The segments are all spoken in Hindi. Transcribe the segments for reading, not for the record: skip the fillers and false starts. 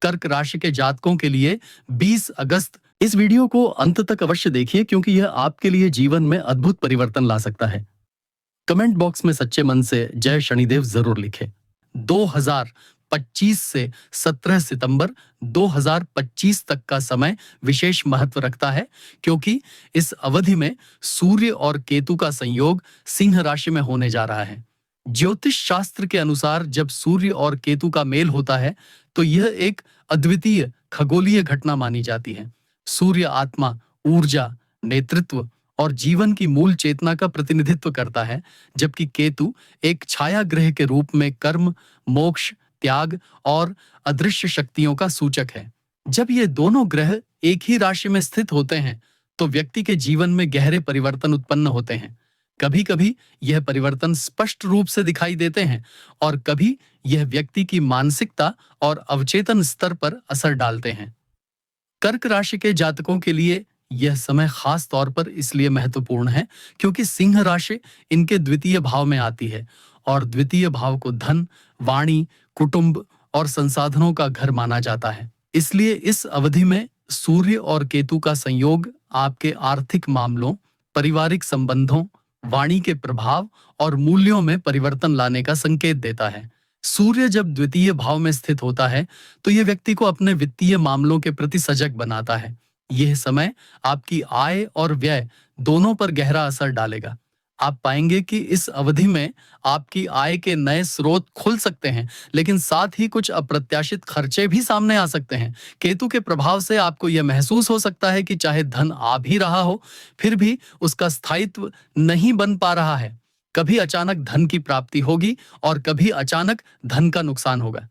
कर्क राशि के जातकों के लिए 20 अगस्त। इस वीडियो को अंत तक अवश्य देखिए क्योंकि यह आपके लिए जीवन में अद्भुत परिवर्तन ला सकता है। कमेंट बॉक्स में सच्चे मन से जय शनिदेव जरूर लिखें। 2025 से 17 सितंबर 2025 तक का समय विशेष महत्व रखता है क्योंकि इस अवधि में सूर्य और केतु का संयोग सिंह राशि में होने जा रहा है। ज्योतिष शास्त्र के अनुसार जब सूर्य और केतु का मेल होता है तो यह एक अद्वितीय खगोलीय घटना मानी जाती है। सूर्य आत्मा, ऊर्जा, नेतृत्व और जीवन की मूल चेतना का प्रतिनिधित्व करता है, जबकि केतु एक छाया ग्रह के रूप में कर्म, मोक्ष, त्याग और अदृश्य शक्तियों का सूचक है। जब ये दोनों ग्रह एक ही राशि में स्थित होते हैं तो व्यक्ति के जीवन में गहरे परिवर्तन उत्पन्न होते हैं। कभी कभी यह परिवर्तन स्पष्ट रूप से दिखाई देते हैं और कभी यह व्यक्ति की मानसिकता और अवचेतन स्तर पर असर डालते हैं। कर्क राशि के जातकों के लिए यह समय खास तौर पर इसलिए महत्वपूर्ण है क्योंकि सिंह राशि इनके द्वितीय भाव में आती है और द्वितीय भाव को धन, वाणी, कुटुंब और संसाधनों का घर माना जाता है। इसलिए इस अवधि में सूर्य और केतु का संयोग आपके आर्थिक मामलों, पारिवारिक संबंधों, वाणी के प्रभाव और मूल्यों में परिवर्तन लाने का संकेत देता है। सूर्य जब द्वितीय भाव में स्थित होता है तो यह व्यक्ति को अपने वित्तीय मामलों के प्रति सजग बनाता है। यह समय आपकी आय और व्यय दोनों पर गहरा असर डालेगा। आप पाएंगे कि इस अवधि में आपकी आय के नए स्रोत खुल सकते हैं, लेकिन साथ ही कुछ अप्रत्याशित खर्चे भी सामने आ सकते हैं। केतु के प्रभाव से आपको यह महसूस हो सकता है कि चाहे धन आ भी रहा हो, फिर भी उसका स्थायित्व नहीं बन पा रहा है। कभी अचानक धन की प्राप्ति होगी और कभी अचानक धन का नुकसान होगा।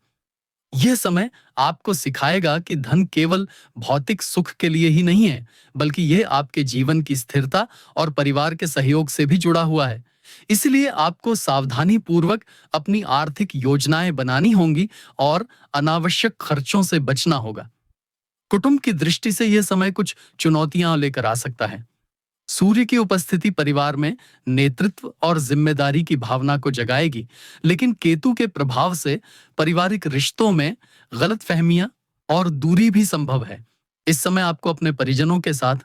यह समय आपको सिखाएगा कि धन केवल भौतिक सुख के लिए ही नहीं है, बल्कि यह आपके जीवन की स्थिरता और परिवार के सहयोग से भी जुड़ा हुआ है। इसलिए आपको सावधानी पूर्वक अपनी आर्थिक योजनाएं बनानी होंगी और अनावश्यक खर्चों से बचना होगा। कुटुंब की दृष्टि से यह समय कुछ चुनौतियां लेकर आ सकता है। सूर्य की उपस्थिति परिवार में नेतृत्व और जिम्मेदारी की भावना को जगाएगी, लेकिन केतु के प्रभाव से पारिवारिक रिश्तों में गलतफहमियां और दूरी भी संभव है। इस समय आपको अपने परिजनों के साथ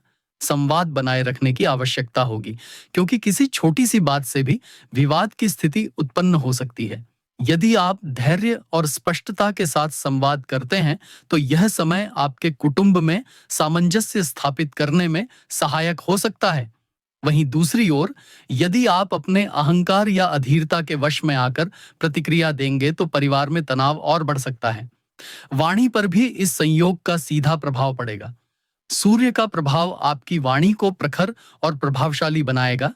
संवाद बनाए रखने की आवश्यकता होगी क्योंकि किसी छोटी सी बात से भी विवाद की स्थिति उत्पन्न हो सकती है। यदि आप धैर्य और स्पष्टता के साथ संवाद करते हैं तो यह समय आपके कुटुंब में सामंजस्य स्थापित करने में सहायक हो सकता है। वहीं दूसरी ओर, यदि आप अपने अहंकार या अधीरता के वश में आकर प्रतिक्रिया देंगे तो परिवार में तनाव और बढ़ सकता है। वाणी पर भी इस संयोग का सीधा प्रभाव पड़ेगा। सूर्य का प्रभाव आपकी वाणी को प्रखर और प्रभावशाली बनाएगा,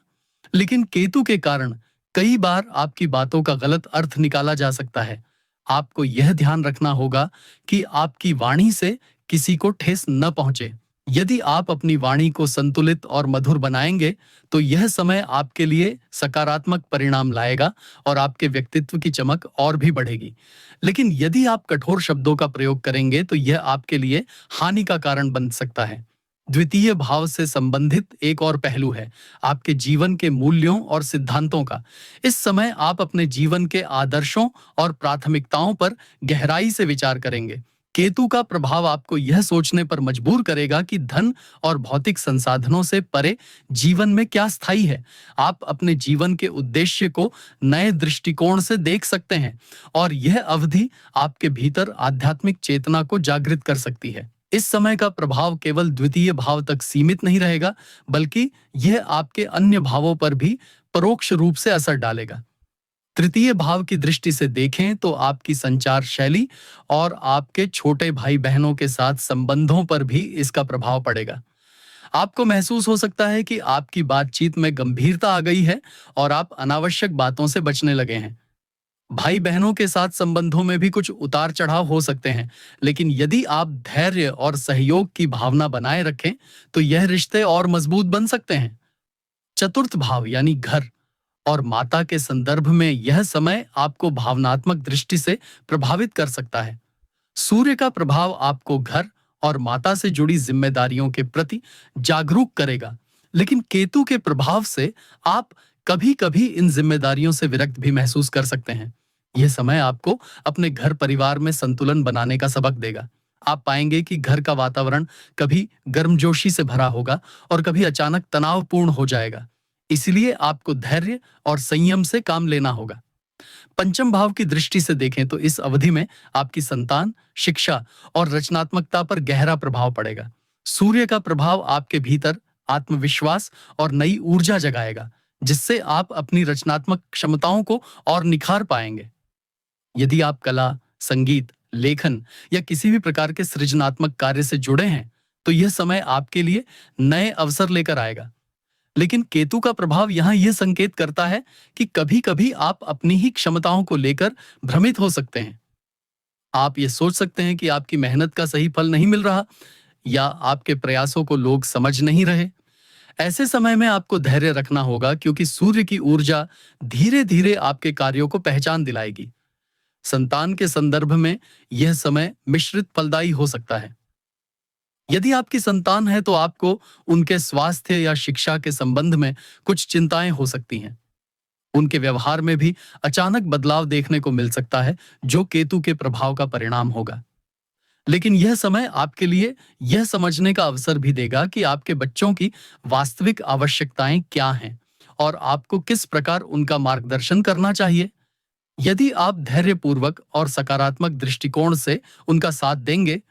लेकिन केतु के कारण कई बार आपकी बातों का गलत अर्थ निकाला जा सकता है। आपको यह ध्यान रखना होगा कि आपकी वाणी से किसी को ठेस न पहुंचे। यदि आप अपनी वाणी को संतुलित और मधुर बनाएंगे तो यह समय आपके लिए सकारात्मक परिणाम लाएगा और आपके व्यक्तित्व की चमक और भी बढ़ेगी। लेकिन यदि आप कठोर शब्दों का प्रयोग करेंगे तो यह आपके लिए हानि का कारण बन सकता है। द्वितीय भाव से संबंधित एक और पहलू है आपके जीवन के मूल्यों और सिद्धांतों का। इस समय आप अपने जीवन के आदर्शों और प्राथमिकताओं पर गहराई से विचार करेंगे। केतु का प्रभाव आपको यह सोचने पर मजबूर करेगा कि धन और भौतिक संसाधनों से परे जीवन में क्या स्थायी है। आप अपने जीवन के उद्देश्य को नए दृष्टिकोण से देख सकते हैं और यह अवधि आपके भीतर आध्यात्मिक चेतना को जागृत कर सकती है। इस समय का प्रभाव केवल द्वितीय भाव तक सीमित नहीं रहेगा, बल्कि यह आपके अन्य भावों पर भी परोक्ष रूप से असर डालेगा। तृतीय भाव की दृष्टि से देखें तो आपकी संचार शैली और आपके छोटे भाई बहनों के साथ संबंधों पर भी इसका प्रभाव पड़ेगा। आपको महसूस हो सकता है कि आपकी बातचीत में गंभीरता आ गई है और आप अनावश्यक बातों से बचने लगे हैं। भाई बहनों के साथ संबंधों में भी कुछ उतार चढ़ाव हो सकते हैं, लेकिन यदि आप धैर्य और सहयोग की भावना बनाए रखें तो यह रिश्ते और मजबूत बन सकते हैं। चतुर्थ भाव यानी घर और माता के संदर्भ में यह समय आपको भावनात्मक दृष्टि से प्रभावित कर सकता है। सूर्य का प्रभाव आपको घर और माता से जुड़ी जिम्मेदारियों के प्रति जागरूक करेगा, लेकिन केतु के प्रभाव से आप कभी-कभी इन जिम्मेदारियों से विरक्त भी महसूस कर सकते हैं। यह समय आपको अपने घर परिवार में संतुलन बनाने का सबक देगा। आप पाएंगे कि घर का वातावरण कभी गर्मजोशी से भरा होगा और कभी अचानक तनावपूर्ण हो जाएगा। इसलिए आपको धैर्य और संयम से काम लेना होगा। पंचम भाव की दृष्टि से देखें तो इस अवधि में आपकी संतान, शिक्षा और रचनात्मकता पर गहरा प्रभाव पड़ेगा। सूर्य का प्रभाव आपके भीतर आत्मविश्वास और नई ऊर्जा जगाएगा, जिससे आप अपनी रचनात्मक क्षमताओं को और निखार पाएंगे। यदि आप कला, संगीत, लेखन या किसी भी प्रकार के सृजनात्मक कार्य से जुड़े हैं, तो यह समय आपके लिए नए अवसर लेकर आएगा। लेकिन केतु का प्रभाव यहाँ यह संकेत करता है कि कभी-कभी आप अपनी ही क्षमताओं को लेकर भ्रमित हो सकते हैं। आप ये सोच सकते हैं कि आपकी मेहनत का सही फल नहीं मिल रहा या आपके प्रयासों को लोग समझ नहीं रहे। ऐसे समय में आपको धैर्य रखना होगा, क्योंकि सूर्य की ऊर्जा धीरे-धीरे आपके कार्यों को पहचान दिलाएगी। संतान के संदर्भ में यह समय मिश्रित फलदायी हो सकता है। यदि आपकी संतान है तो आपको उनके स्वास्थ्य या शिक्षा के संबंध में कुछ चिंताएं हो सकती हैं। उनके व्यवहार में भी अचानक बदलाव देखने को मिल सकता है, जो केतु के प्रभाव का परिणाम होगा। लेकिन यह समय आपके लिए यह समझने का अवसर भी देगा कि आपके बच्चों की वास्तविक आवश्यकताएं क्या हैं और आपको किस प्रकार उनका मार्गदर्शन करना चाहिए। यदि आप धैर्यपूर्वक और सकारात्मक दृष्टिकोण से उनका साथ देंगे,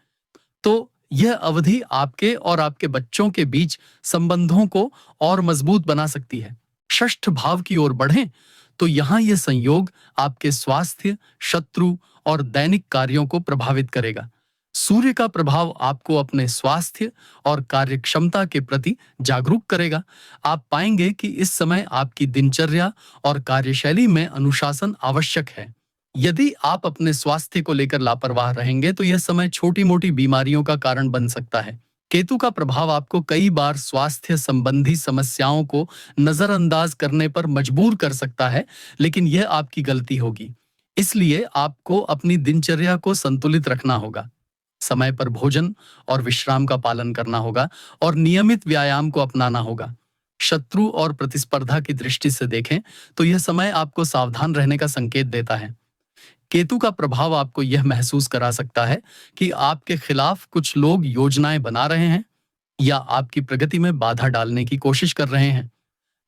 तो यह अवधि आपके और आपके बच्चों के बीच संबंधों को और मजबूत बना सकती है। षष्ठ भाव की ओर बढ़ें तो यहाँ यह संयोग आपके स्वास्थ्य, शत्रु और दैनिक कार्यों को प्रभावित करेगा। सूर्य का प्रभाव आपको अपने स्वास्थ्य और कार्यक्षमता के प्रति जागरूक करेगा। आप पाएंगे कि इस समय आपकी दिनचर्या और कार्यशैली में अनुशासन आवश्यक है। यदि आप अपने स्वास्थ्य को लेकर लापरवाह रहेंगे तो यह समय छोटी-मोटी बीमारियों का कारण बन सकता है। केतु का प्रभाव आपको कई बार स्वास्थ्य संबंधी समस्याओं को नजरअंदाज करने पर मजबूर कर सकता है, लेकिन यह आपकी गलती होगी। इसलिए आपको अपनी दिनचर्या को संतुलित रखना होगा। समय पर भोजन और विश्राम का पालन करना होगा और नियमित व्यायाम को अपनाना होगा। शत्रु और प्रतिस्पर्धा की दृष्टि से देखें तो यह समय आपको सावधान रहने का संकेत देता है। केतु का प्रभाव आपको यह महसूस करा सकता है कि आपके खिलाफ कुछ लोग योजनाएं बना रहे हैं या आपकी प्रगति में बाधा डालने की कोशिश कर रहे हैं।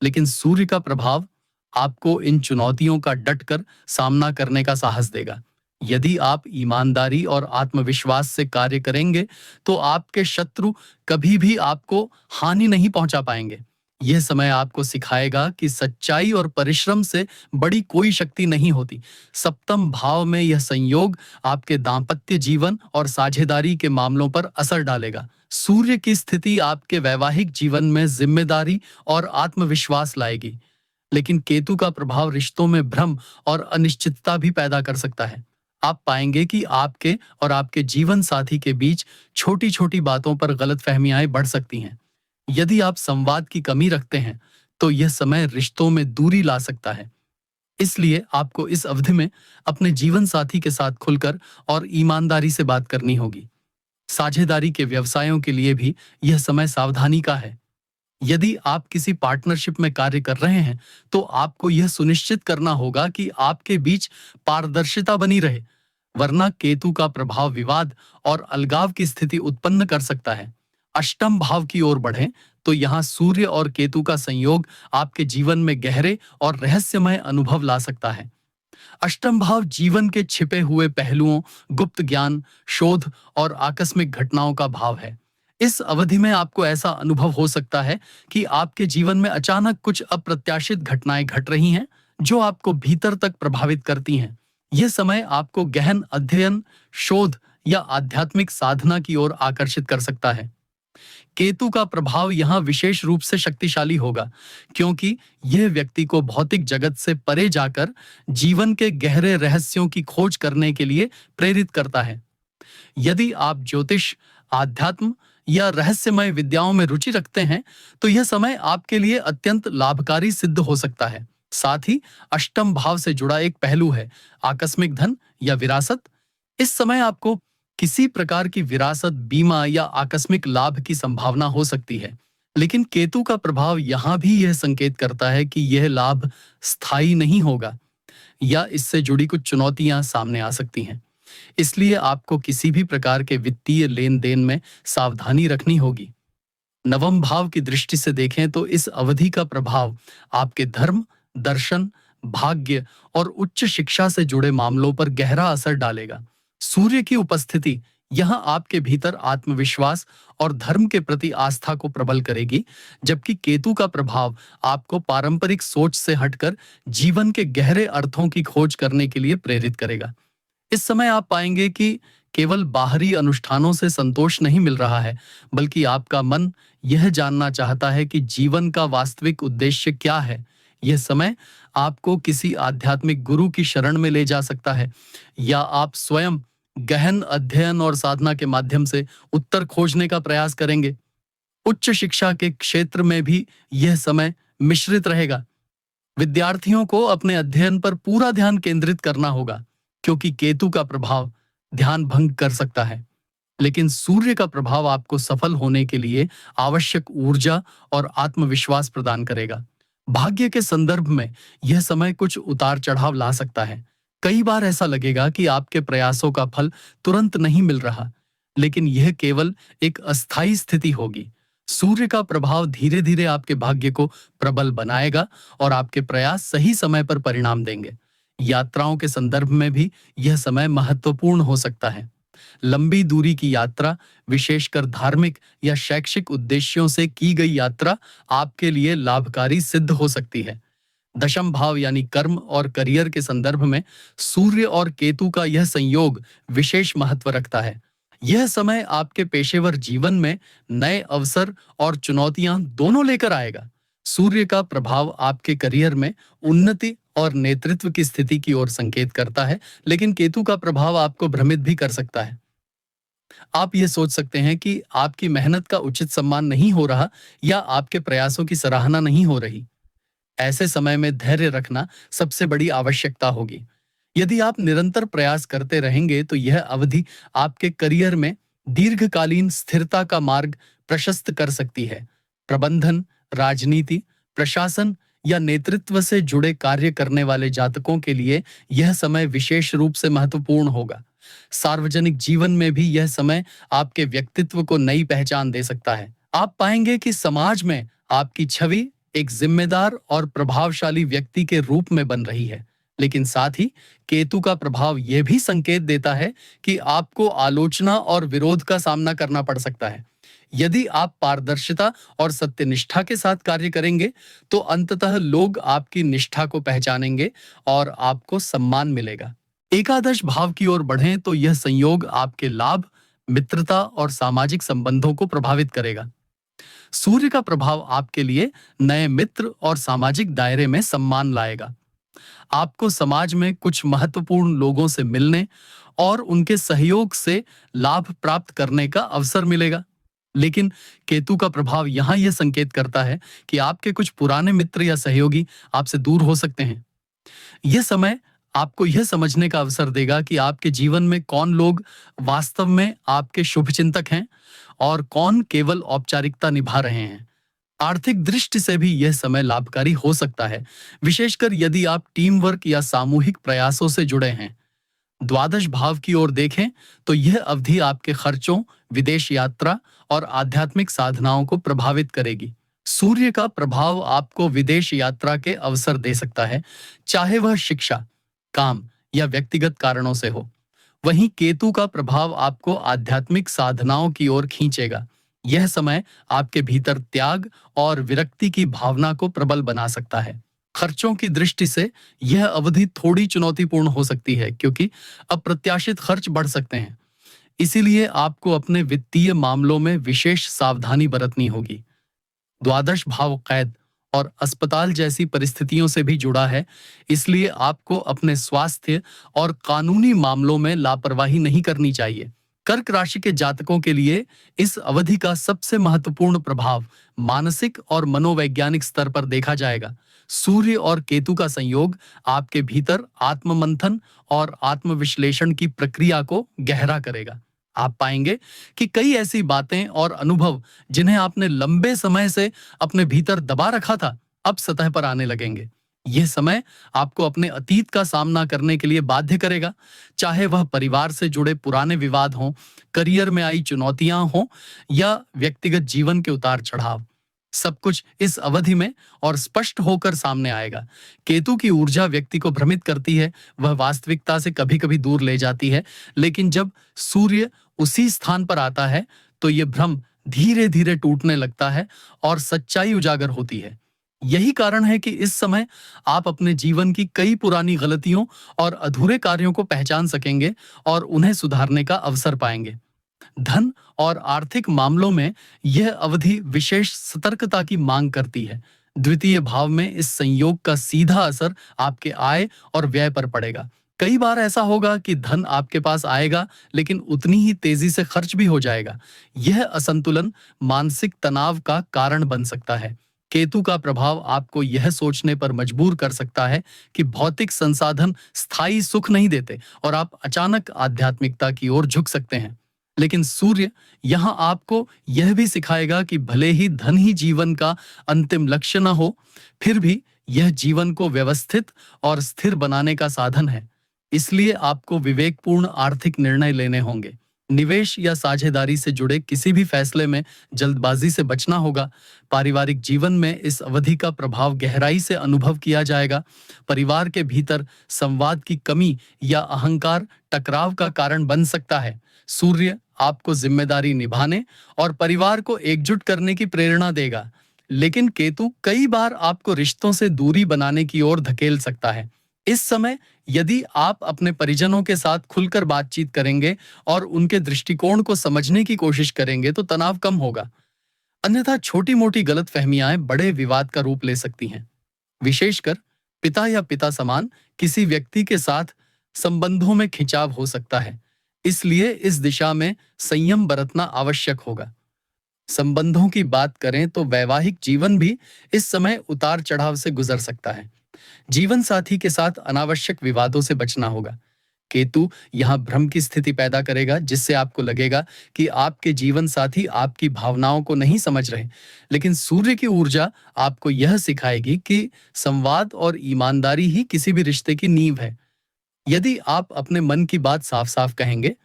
लेकिन सूर्य का प्रभाव आपको इन चुनौतियों का डटकर सामना करने का साहस देगा। यदि आप ईमानदारी और आत्मविश्वास से कार्य करेंगे तो आपके शत्रु कभी भी आपको हानि नहीं पहुंचा पाएंगे। यह समय आपको सिखाएगा कि सच्चाई और परिश्रम से बड़ी कोई शक्ति नहीं होती। सप्तम भाव में यह संयोग आपके दांपत्य जीवन और साझेदारी के मामलों पर असर डालेगा। सूर्य की स्थिति आपके वैवाहिक जीवन में जिम्मेदारी और आत्मविश्वास लाएगी, लेकिन केतु का प्रभाव रिश्तों में भ्रम और अनिश्चितता भी पैदा कर सकता है। आप पाएंगे कि आपके और आपके जीवन साथी के बीच छोटी-छोटी बातों पर गलतफहमियां बढ़ सकती हैं। यदि आप संवाद की कमी रखते हैं तो यह समय रिश्तों में दूरी ला सकता है। इसलिए आपको इस अवधि में अपने जीवन साथी के साथ खुलकर और ईमानदारी से बात करनी होगी। साझेदारी के व्यवसायों के लिए भी यह समय सावधानी का है। यदि आप किसी पार्टनरशिप में कार्य कर रहे हैं तो आपको यह सुनिश्चित करना होगा कि आपके बीच पारदर्शिता बनी रहे, वरना केतु का प्रभाव विवाद और अलगाव की स्थिति उत्पन्न कर सकता है। अष्टम भाव की ओर बढ़ें तो यहाँ सूर्य और केतु का संयोग आपके जीवन में गहरे और रहस्यमय अनुभव ला सकता है। अष्टम भाव जीवन के छिपे हुए पहलुओं, गुप्त ज्ञान, शोध और आकस्मिक घटनाओं का भाव है। इस अवधि में आपको ऐसा अनुभव हो सकता है कि आपके जीवन में अचानक कुछ अप्रत्याशित घटनाएं घट रही हैं, जो आपको भीतर तक प्रभावित करती हैं। यह समय आपको गहन अध्ययन, शोध या आध्यात्मिक साधना की ओर आकर्षित कर सकता है। केतु का प्रभाव यहाँ विशेष रूप से शक्तिशाली होगा, क्योंकि यह व्यक्ति को भौतिक जगत से परे जाकर जीवन के गहरे रहस्यों की खोज करने के लिए प्रेरित करता है। यदि आप ज्योतिष, आध्यात्म या रहस्यमय विद्याओं में रुचि रखते हैं तो यह समय आपके लिए अत्यंत लाभकारी सिद्ध हो सकता है। साथ ही अष्टम भाव से जुड़ा एक पहलू है आकस्मिक धन या विरासत। इस समय आपको किसी प्रकार की विरासत, बीमा या आकस्मिक लाभ की संभावना हो सकती है, लेकिन केतु का प्रभाव यहाँ भी यह संकेत करता है कि यह लाभ स्थायी नहीं होगा या इससे जुड़ी कुछ चुनौतियां सामने आ सकती हैं। इसलिए आपको किसी भी प्रकार के वित्तीय लेन देन में सावधानी रखनी होगी। नवम भाव की दृष्टि से देखें तो इस अवधि का प्रभाव आपके धर्म, दर्शन, भाग्य और उच्च शिक्षा से जुड़े मामलों पर गहरा असर डालेगा। सूर्य की उपस्थिति यहां आपके भीतर आत्मविश्वास और धर्म के प्रति आस्था को प्रबल करेगी, जबकि केतु का प्रभाव आपको पारंपरिक सोच से हटकर जीवन के गहरे अर्थों की खोज करने के लिए प्रेरित करेगा। इस समय आप पाएंगे कि केवल बाहरी अनुष्ठानों से संतोष नहीं मिल रहा है, बल्कि आपका मन यह जानना चाहता है कि जीवन का वास्तविक उद्देश्य क्या है। यह समय आपको किसी आध्यात्मिक गुरु की शरण में ले जा सकता है, या आप स्वयं गहन अध्ययन और साधना के माध्यम से उत्तर खोजने का प्रयास करेंगे। उच्च शिक्षा के क्षेत्र में भी यह समय मिश्रित रहेगा। विद्यार्थियों को अपने अध्ययन पर पूरा ध्यान केंद्रित करना होगा, क्योंकि केतु का प्रभाव ध्यान भंग कर सकता है। लेकिन सूर्य का प्रभाव आपको सफल होने के लिए आवश्यक ऊर्जा और आत्मविश्वास प्रदान करेगा। भाग्य के संदर्भ में यह समय कुछ उतार चढ़ाव ला सकता है। कई बार ऐसा लगेगा कि आपके प्रयासों का फल तुरंत नहीं मिल रहा, लेकिन यह केवल एक अस्थायी स्थिति होगी। सूर्य का प्रभाव धीरे धीरे आपके भाग्य को प्रबल बनाएगा और आपके प्रयास सही समय पर परिणाम देंगे। यात्राओं के संदर्भ में भी यह समय महत्वपूर्ण हो सकता है। लंबी दूरी की यात्रा, विशेषकर धार्मिक या शैक्षिक उद्देश्यों से की गई यात्रा, आपके लिए लाभकारी सिद्ध हो सकती है। दशम भाव यानी कर्म और करियर के संदर्भ में सूर्य और केतु का यह संयोग विशेष महत्व रखता है। यह समय आपके पेशेवर जीवन में नए अवसर और चुनौतियां दोनों लेकर आएगा। सूर्य का प्रभाव आपके करियर में उन्नति और नेतृत्व की स्थिति की ओर संकेत करता है, लेकिन केतु का प्रभाव आपको भ्रमित भी कर सकता है। आप ये सोच सकते हैं कि आपकी मेहनत का उचित सम्मान नहीं हो रहा या आपके प्रयासों की सराहना नहीं हो रही। ऐसे समय में धैर्य रखना सबसे बड़ी आवश्यकता होगी। यदि आप निरंतर प्रयास करते रहेंगे तो यह अवधि आपके करियर में दीर्घकालीन स्थिरता का मार्ग प्रशस्त कर सकती है। प्रबंधन, राजनीति, प्रशासन या नेतृत्व से जुड़े कार्य करने वाले जातकों के लिए यह समय विशेष रूप से महत्वपूर्ण होगा। सार्वजनिक जीवन में भी यह समय आपके व्यक्तित्व को नई पहचान दे सकता है। आप पाएंगे कि समाज में आपकी छवि एक जिम्मेदार और प्रभावशाली व्यक्ति के रूप में बन रही है। लेकिन साथ ही केतु का प्रभाव यह भी संकेत देता है कि आपको आलोचना और विरोध का सामना करना पड़ सकता है। यदि आप पारदर्शिता और सत्यनिष्ठा के साथ कार्य करेंगे तो अंततः लोग आपकी निष्ठा को पहचानेंगे और आपको सम्मान मिलेगा। एकादश भाव की ओर बढ़ें तो यह संयोग आपके लाभ, मित्रता और सामाजिक संबंधों को प्रभावित करेगा। सूर्य का प्रभाव आपके लिए नए मित्र और सामाजिक दायरे में सम्मान लाएगा। आपको समाज में कुछ महत्वपूर्ण लोगों से मिलने और उनके सहयोग से लाभ प्राप्त करने का अवसर मिलेगा। लेकिन केतु का प्रभाव यहां यह संकेत करता है कि आपके कुछ पुराने मित्र या सहयोगी आपसे दूर हो सकते हैं। यह समय आपको यह समझने का अवसर देगा कि आपके जीवन में कौन लोग वास्तव में आपके शुभचिंतक हैं और कौन केवल औपचारिकता निभा रहे हैं। आर्थिक दृष्टि से भी यह समय लाभकारी हो सकता है, विशेषकर यदि आप टीम वर्क या सामूहिक प्रयासों से जुड़े हैं। द्वादश भाव की ओर देखें तो यह अवधि आपके खर्चों, विदेश यात्रा और आध्यात्मिक साधनाओं को प्रभावित करेगी। सूर्य का प्रभाव आपको विदेश यात्रा के अवसर दे सकता है, चाहे वह शिक्षा, काम या व्यक्तिगत कारणों से हो। वहीं केतु का प्रभाव आपको आध्यात्मिक साधनाओं की ओर खींचेगा। यह समय आपके भीतर त्याग और विरक्ति की भावना को प्रबल बना सकता है। खर्चों की दृष्टि से यह अवधि थोड़ी चुनौतीपूर्ण हो सकती है, क्योंकि अप्रत्याशित खर्च बढ़ सकते हैं। इसीलिए आपको अपने वित्तीय मामलों में विशेष सावधानी बरतनी होगी। द्वादश भाव कैद और अस्पताल जैसी परिस्थितियों से भी जुड़ा है, इसलिए आपको अपने स्वास्थ्य और कानूनी मामलों में लापरवाही नहीं करनी चाहिए। कर्क राशि के जातकों के लिए इस अवधि का सबसे महत्वपूर्ण प्रभाव मानसिक और मनोवैज्ञानिक स्तर पर देखा जाएगा। सूर्य और केतु का संयोग आपके भीतर आत्ममंथन और आत्मविश्लेषण की प्रक्रिया को गहरा करेगा। आप पाएंगे कि कई ऐसी बातें और अनुभव जिन्हें आपने लंबे समय से अपने भीतर दबा रखा था, अब सतह पर आने लगेंगे। यह समय आपको अपने अतीत का सामना करने के लिए बाध्य करेगा, चाहे वह परिवार से जुड़े पुराने विवाद हों, करियर में आई चुनौतियां हों या व्यक्तिगत जीवन के उतार चढ़ाव। सब कुछ इस अवधि में और स्पष्ट होकर सामने आएगा। केतु की ऊर्जा व्यक्ति को भ्रमित करती है, वह वास्तविकता से कभी-कभी दूर ले जाती है, लेकिन जब सूर्य उसी स्थान पर आता है, तो यह भ्रम धीरे-धीरे टूटने लगता है और सच्चाई उजागर होती है। यही कारण है कि इस समय आप अपने जीवन की कई पुरानी गलतियों और अधूरे कार्यों को पहचान सकेंगे और उन्हें सुधारने का अवसर पाएंगे। धन और आर्थिक मामलों में यह अवधि विशेष सतर्कता की मांग करती है। द्वितीय भाव में इस संयोग का सीधा असर आपके आय और व्यय पर पड़ेगा। कई बार ऐसा होगा कि धन आपके पास आएगा, लेकिन उतनी ही तेजी से खर्च भी हो जाएगा। यह असंतुलन मानसिक तनाव का कारण बन सकता है। केतु का प्रभाव आपको यह सोचने पर मजबूर कर सकता है कि भौतिक संसाधन स्थायी सुख नहीं देते और आप अचानक आध्यात्मिकता की ओर झुक सकते हैं। लेकिन सूर्य यहाँ आपको यह भी सिखाएगा कि भले ही धन ही जीवन का अंतिम लक्ष्य न हो, फिर भी यह जीवन को व्यवस्थित और स्थिर बनाने का साधन है। इसलिए आपको विवेकपूर्ण आर्थिक निर्णय लेने होंगे। निवेश या साझेदारी से जुड़े किसी भी फैसले में जल्दबाजी से बचना होगा। पारिवारिक जीवन में इस अवधि का प्रभाव गहराई से अनुभव किया जाएगा। परिवार के भीतर संवाद की कमी या अहंकार टकराव का कारण बन सकता है। सूर्य आपको जिम्मेदारी निभाने और परिवार को एकजुट करने की प्रेरणा देगा, लेकिन केतु कई बार आपको रिश्तों से दूरी बनाने की ओर धकेल सकता है। इस समय यदि आप अपने परिजनों के साथ खुलकर बातचीत करेंगे और उनके दृष्टिकोण को समझने की कोशिश करेंगे तो तनाव कम होगा। अन्यथा छोटी-मोटी गलतफहमियां बड़े विवाद का रूप ले सकती हैं। विशेषकर पिता या पिता समान किसी व्यक्ति के साथ संबंधों में खिंचाव हो सकता है। इसलिए इस दिशा में संयम बरतना आवश्यक होगा। संबंधों की बात करें तो वैवाहिक जीवन भी इस समय उतार चढ़ाव से गुजर सकता है। जीवन साथी के साथ अनावश्यक विवादों से बचना होगा। केतु यहाँ भ्रम की स्थिति पैदा करेगा, जिससे आपको लगेगा कि आपके जीवन साथी आपकी भावनाओं को नहीं समझ रहे, लेकिन सूर्य की ऊर्जा आपको यह सिखाएगी कि संवाद और ईमानदारी ही किसी भी रिश्ते की नींव है। यदि आप अपने मन की बात साफ-साफ कहेंगे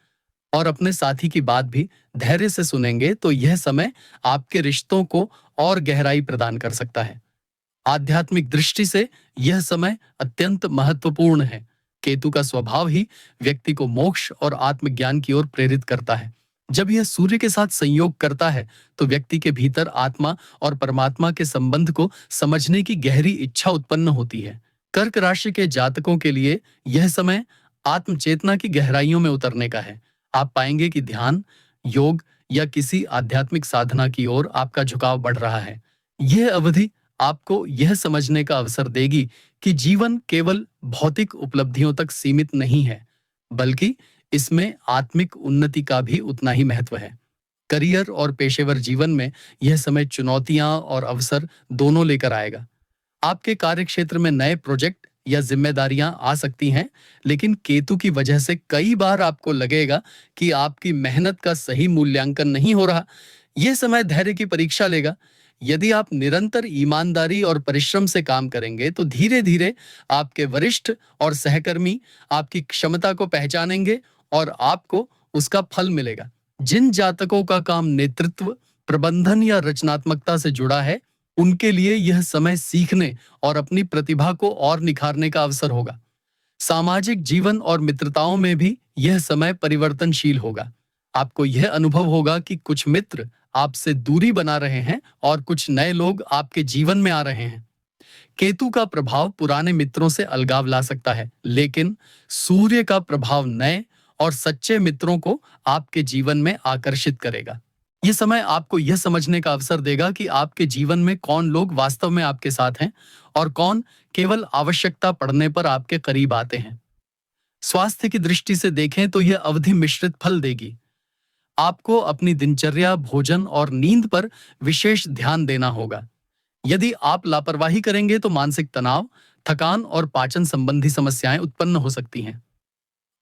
और अपने साथी की बात भी धैर्य से सुनेंगे, तो यह समय आपके रिश्तों को और गहराई प्रदान कर सकता है। आध्यात्मिक दृष्टि से यह समय अत्यंत महत्वपूर्ण है। केतु का स्वभाव ही व्यक्ति को मोक्ष और आत्मज्ञान की ओर प्रेरित करता है। जब यह सूर्य के साथ संयोग करता है, तो व्यक्ति के भीतर आत्मा और परमात्मा के संबंध को समझने की गहरी इच्छा उत्पन्न होती है। कर्क राशि के जातकों के लिए यह समय आत्मचेतना की गहराइयों में उतरने का है। आप पाएंगे कि ध्यान, योग या किसी आध्यात्मिक साधना की ओर आपका झुकाव बढ़ रहा है। यह अवधि आपको यह समझने का अवसर देगी कि जीवन केवल भौतिक उपलब्धियों तक सीमित नहीं है, बल्कि इसमें आत्मिक उन्नति का भी उतना ही महत्व है। करियर और पेशेवर जीवन में यह समय चुनौतियां और अवसर दोनों लेकर आएगा। आपके कार्यक्षेत्र में नए प्रोजेक्ट या जिम्मेदारियां आ सकती हैं, लेकिन केतु की वजह से कई बार आपको लगेगा कि आपकी मेहनत का सही मूल्यांकन नहीं हो रहा। यह समय धैर्य की परीक्षा लेगा। यदि आप निरंतर ईमानदारी और परिश्रम से काम करेंगे, तो धीरे-धीरे आपके वरिष्ठ और सहकर्मी आपकी क्षमता को पहचानेंगे और आपको उसका फल मिलेगा। जिन जातकों का काम नेतृत्व, प्रबंधन या रचनात्मकता से जुड़ा है, उनके लिए यह समय सीखने और अपनी प्रतिभा को और निखारने का अवसर होगा। सामाजिक जीवन और मित्रताओं में भी यह समय परिवर्तनशील होगा। आपको यह अनुभव होगा कि कुछ मित्र आपसे दूरी बना रहे हैं और कुछ नए लोग आपके जीवन में आ रहे हैं। केतु का प्रभाव पुराने मित्रों से अलगाव ला सकता है, लेकिन सूर्य का प्रभाव नए और सच्चे मित्रों को आपके जीवन में आकर्षित करेगा। यह समय आपको यह समझने का अवसर देगा कि आपके जीवन में कौन लोग वास्तव में आपके साथ हैं और कौन केवल आवश्यकता पड़ने पर आपके करीब आते हैं। स्वास्थ्य की दृष्टि से देखें तो यह अवधि मिश्रित फल देगी। आपको अपनी दिनचर्या, भोजन और नींद पर विशेष ध्यान देना होगा। यदि आप लापरवाही करेंगे तो मानसिक तनाव, थकान और पाचन संबंधी समस्याएं उत्पन्न हो सकती हैं।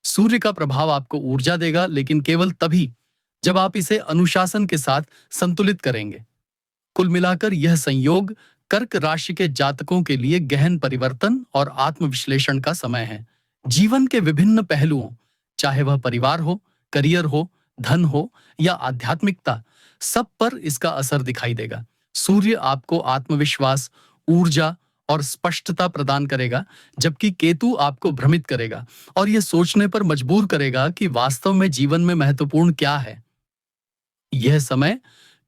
सूर्य का प्रभाव आपको ऊर्जा देगा, लेकिन केवल तभी जब आप इसे अनुशासन के साथ संतुलित करेंगे। कुल मिलाकर यह संयोग कर्क राशि के जातकों के लिए गहन परिवर्तन और आत्मविश्लेषण का समय है। जीवन के विभिन्न पहलुओं, चाहे वह परिवार हो, करियर हो, धन हो या आध्यात्मिकता, सब पर इसका असर दिखाई देगा। सूर्य आपको आत्मविश्वास, ऊर्जा और स्पष्टता प्रदान करेगा, जबकि केतु आपको भ्रमित करेगा और यह सोचने पर मजबूर करेगा कि वास्तव में जीवन में महत्वपूर्ण क्या है। यह समय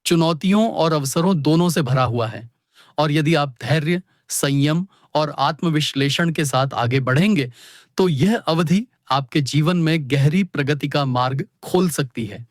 चुनौतियों और अवसरों दोनों से भरा हुआ है, और यदि आप धैर्य, संयम और आत्मविश्लेषण के साथ आगे बढ़ेंगे, तो यह अवधि आपके जीवन में गहरी प्रगति का मार्ग खोल सकती है।